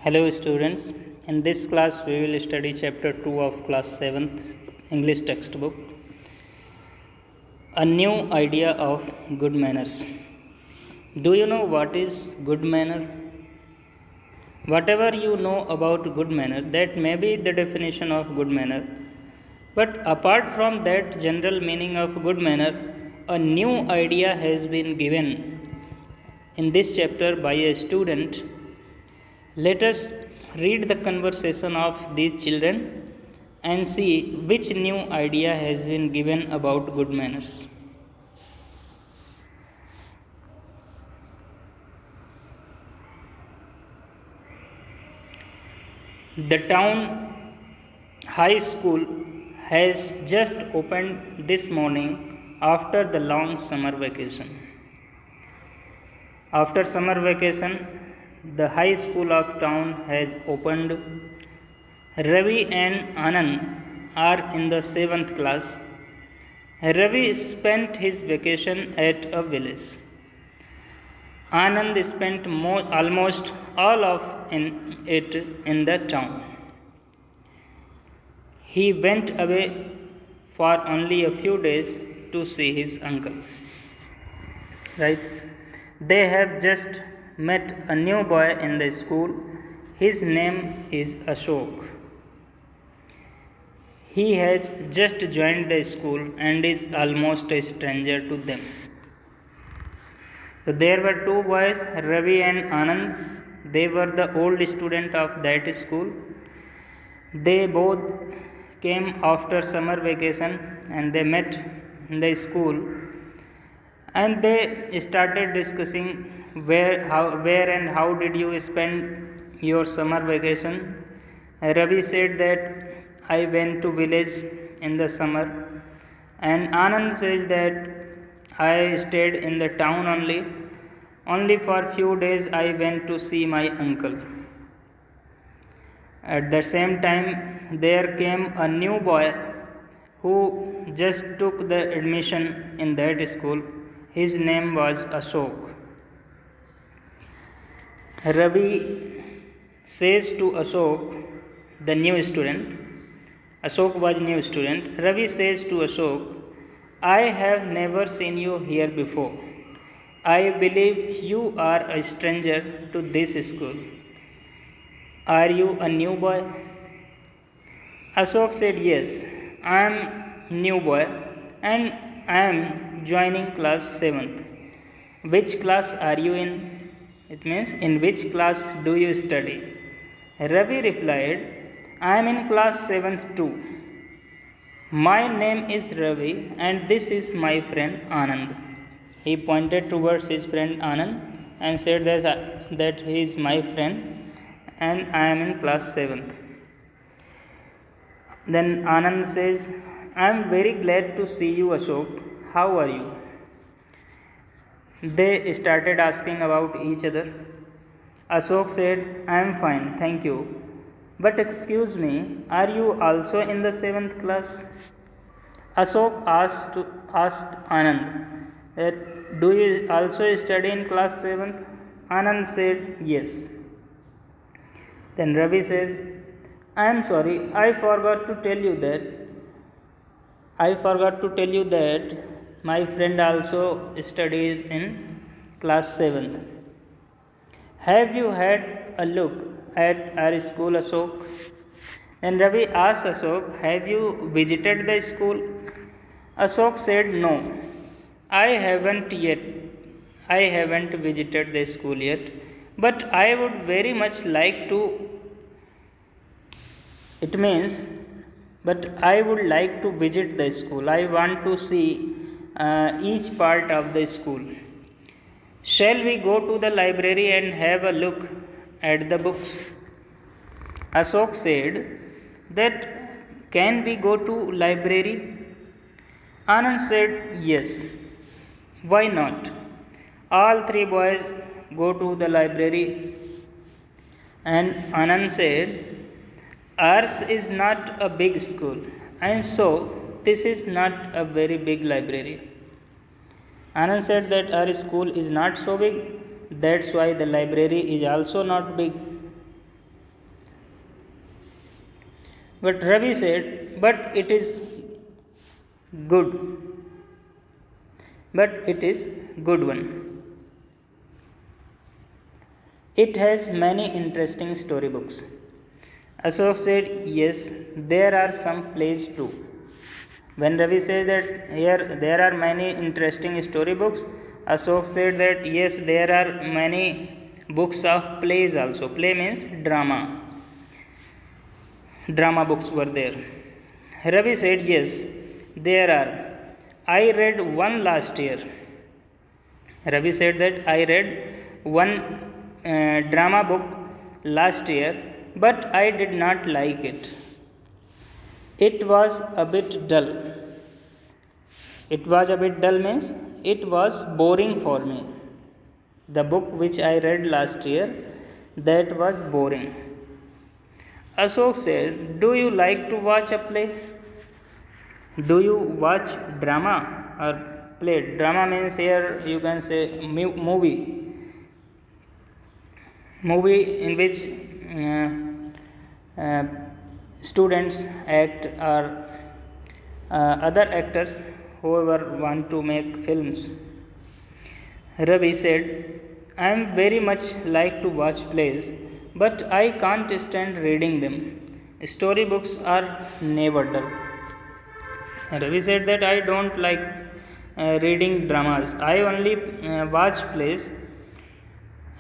Hello students, in this class we will study chapter 2 of class 7th English textbook, a new idea of good manners. Do you know what is good manner? Whatever you know about good manner, that may be the definition of good manner. But apart from that general meaning of good manner, a new idea has been given in this chapter by a student. Let us read the conversation of these children and see which new idea has been given about good manners. The town high school has just opened this morning after the long summer vacation. After summer vacation, the high school of town has opened. Ravi and Anand are in the 7th class. Ravi spent his vacation at a village. Anand spent almost all of it in the town. He went away for only a few days to see his uncle. Right? They have just met a new boy in the school. His name is Ashok. He has just joined the school and is almost a stranger to them. So there were two boys, Ravi and Anand. They were the old student of that school. They both came after summer vacation and they met in the school, and they started discussing where and how did you spend your summer vacation. Ravi said that I went to village in the summer, and Anand says that I stayed in the town only for few days I went to see my uncle. At the same time, there came a new boy who just took the admission in that school. His name was Ashok. Ravi says to Ashok, the new student, Ashok was new student. Ravi says to Ashok, I have never seen you here before. I believe you are a stranger to this school. Are you a new boy? Ashok said, yes, I am new boy and I am joining class 7th. Which class are you in? It means, in which class do you study? Ravi replied, I am in class 7th too. My name is Ravi and this is my friend Anand. He pointed towards his friend Anand and said that he is my friend and I am in class 7th. Then Anand says, I am very glad to see you, Ashok. How are you? They started asking about each other. Ashok said, I am fine, thank you. But excuse me, are you also in the 7th class? Ashok asked Anand that, do you also study in class 7th? Anand said, yes. Then Ravi says, I am sorry, I forgot to tell you that my friend also studies in class 7th. Have you had a look at our school, Ashok? And Ravi asked Ashok, have you visited the school? Ashok said, no, I haven't visited the school yet, but I would very much like to. It means, but I would like to visit the school. I want to see each part of the school. Shall we go to the library and have a look at the books? Ashok said that, can we go to library? Anand said, yes. Why not? All three boys go to the library, and Anand said, ours is not a big school, and so this is not a very big library. Anand said that our school is not so big, that's why the library is also not big. But Ravi said, but it is good. But it is good one. It has many interesting storybooks. Ashok said, yes, there are some plays too. When Ravi says that here there are many interesting storybooks, Ashok said that yes, there are many books of plays also. Play means drama. Drama books were there. Ravi said, yes, there are. I read one last year. Ravi said that I read one drama book last year, but I did not like it. It was a bit dull. It was a bit dull means it was boring for me. The book which I read last year, that was boring. Ashok said, do you like to watch a play? Do you watch drama or play? Drama means here you can say movie. Movie in which students act or other actors whoever want to make films. Ravi said, I am very much like to watch plays, but I can't stand reading them. Storybooks are never dull. Ravi said that I don't like reading dramas. I only watch plays,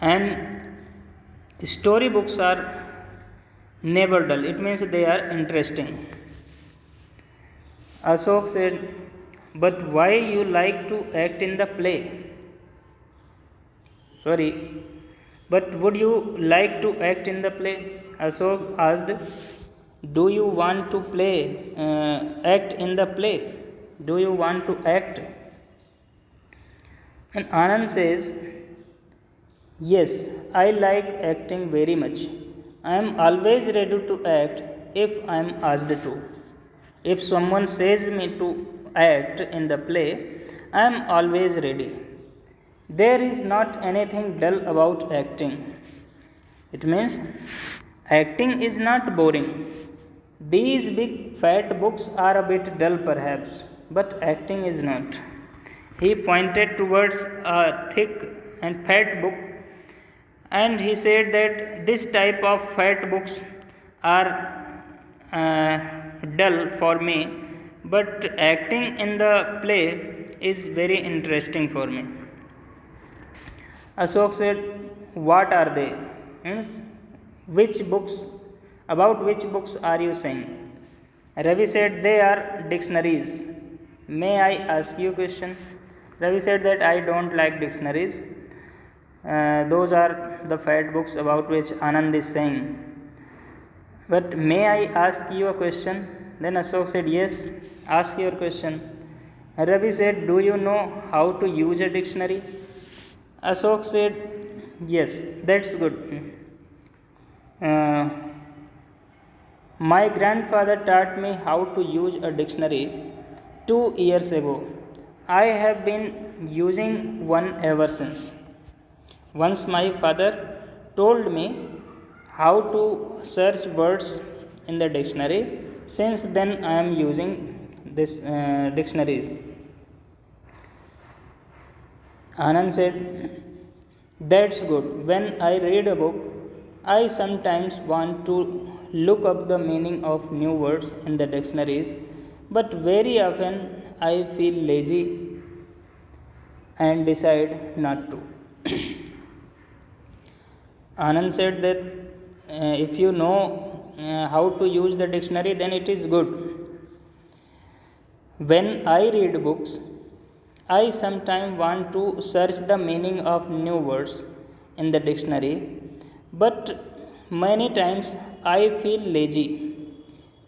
and storybooks are never dull. It means they are interesting. Ashok said, but why you like to act in the play? Sorry, but would you like to act in the play? Ashok asked, do you want to act in the play? Do you want to act? And Anand says, yes, I like acting very much. I am always ready to act if I am asked to. If someone says me to act in the play, I am always ready. There is not anything dull about acting. It means acting is not boring. These big fat books are a bit dull perhaps, but acting is not. He pointed towards a thick and fat book, and he said that this type of fat books are dull for me, but acting in the play is very interesting for me. Ashok said, what are they? Means, which books, about which books are you saying? Ravi said, they are dictionaries. May I ask you a question? Ravi said that I don't like dictionaries. Those are the fat books about which Anand is saying. But may I ask you a question? Then Ashok said, yes, ask your question. Ravi said, do you know how to use a dictionary? Ashok said, yes, that's good. My grandfather taught me how to use a dictionary 2 years ago. I have been using one ever since. Once my father told me how to search words in the dictionary. Since then I am using this dictionaries. Anand said, that's good. When I read a book, I sometimes want to look up the meaning of new words in the dictionaries, but very often I feel lazy and decide not to. Anand said that if you know how to use the dictionary, then it is good. When I read books, I sometimes want to search the meaning of new words in the dictionary, but many times I feel lazy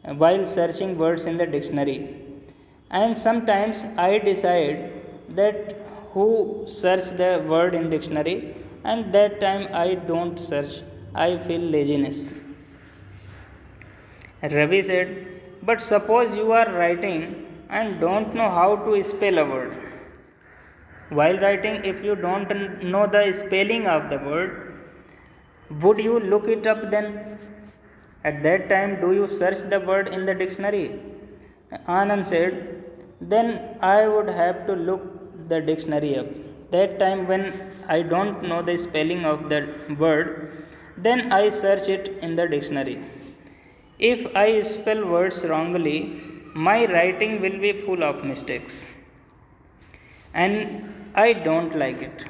while searching words in the dictionary. And sometimes I decide that who search the word in dictionary, and that time I don't search. I feel laziness. Ravi said, but suppose you are writing and don't know how to spell a word. While writing, if you don't know the spelling of the word, would you look it up then? At that time, do you search the word in the dictionary? Anand said, then I would have to look the dictionary up. That time, when I don't know the spelling of that word, then I search it in the dictionary. If I spell words wrongly, my writing will be full of mistakes. And I don't like it.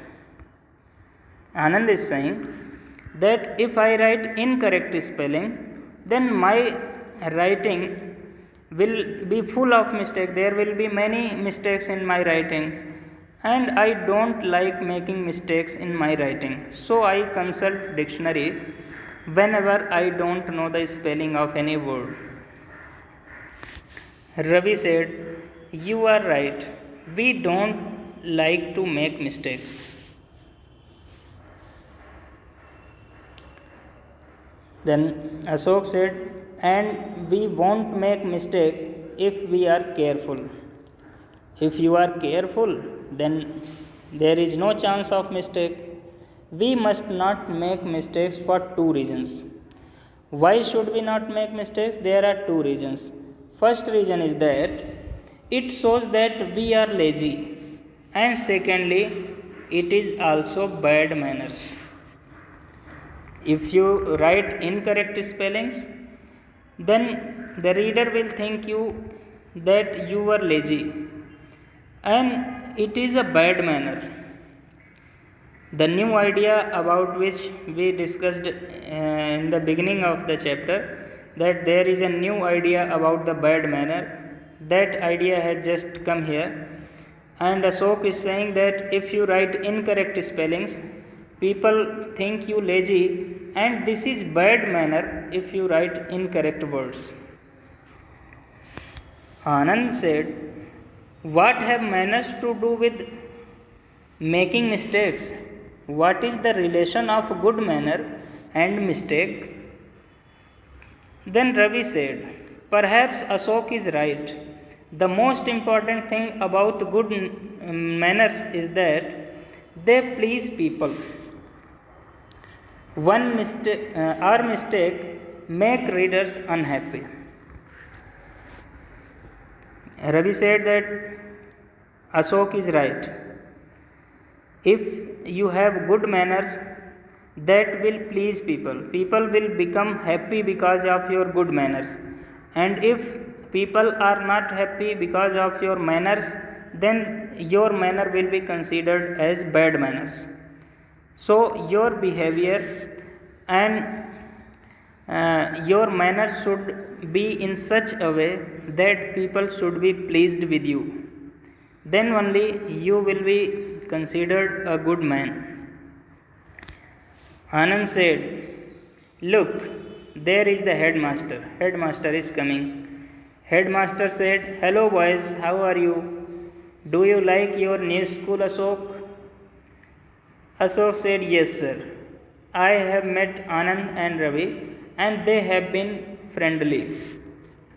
Anand is saying that if I write incorrect spelling, then my writing will be full of mistakes. There will be many mistakes in my writing, and I don't like making mistakes in my writing. So I consult dictionary whenever I don't know the spelling of any word. Ravi said, you are right. We don't like to make mistakes. Then Ashok said, and we won't make mistake if we are careful. If you are careful, then there is no chance of mistake. We must not make mistakes for two reasons. Why should we not make mistakes? There are two reasons. First reason is that it shows that we are lazy, and secondly, it is also bad manners. If you write incorrect spellings, then the reader will think you that you are lazy, and it is a bad manner. The new idea about which we discussed in the beginning of the chapter, that there is a new idea about the bad manner, that idea has just come here. And Ashok is saying that if you write incorrect spellings, people think you lazy, and this is bad manner if you write incorrect words. Anand said, what have manners to do with making mistakes? What is the relation of good manner and mistake? Then Ravi said, perhaps Ashok is right. The most important thing about good manners is that they please people. Our mistake make readers unhappy. Ravi said that Ashok is right. If you have good manners, that will please people. People will become happy because of your good manners. And if people are not happy because of your manners, then your manner will be considered as bad manners. So your behavior and your manners should be in such a way that people should be pleased with you. Then only you will be considered a good man. Anand said, look, there is the headmaster. Headmaster is coming. Headmaster said, hello boys, how are you? Do you like your new school, Ashok? Ashok said, yes sir. I have met Anand and Ravi, and they have been friendly.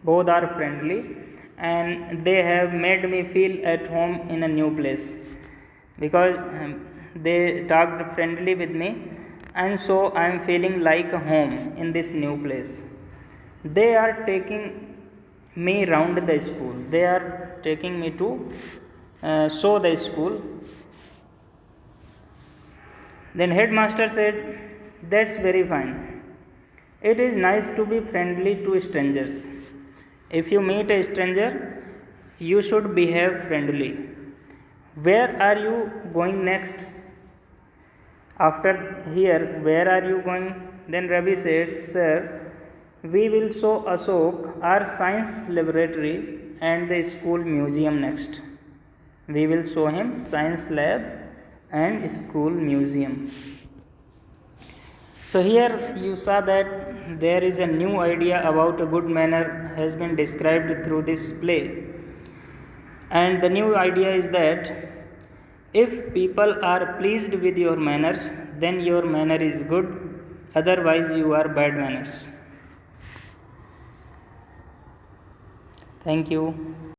Both are friendly, and they have made me feel at home in a new place, because they talked friendly with me, and so I am feeling like a home in this new place. They are taking me round the school. They are taking me to show the school. Then headmaster said, that's very fine. It is nice to be friendly to strangers. If you meet a stranger, you should behave friendly. Where are you going next? After here, where are you going? Then Ravi said, sir, we will show Ashok our science laboratory and the school museum next. We will show him science lab and school museum. So here you saw that there is a new idea about a good manner has been described through this play. And the new idea is that if people are pleased with your manners, then your manner is good, otherwise you are bad manners. Thank you.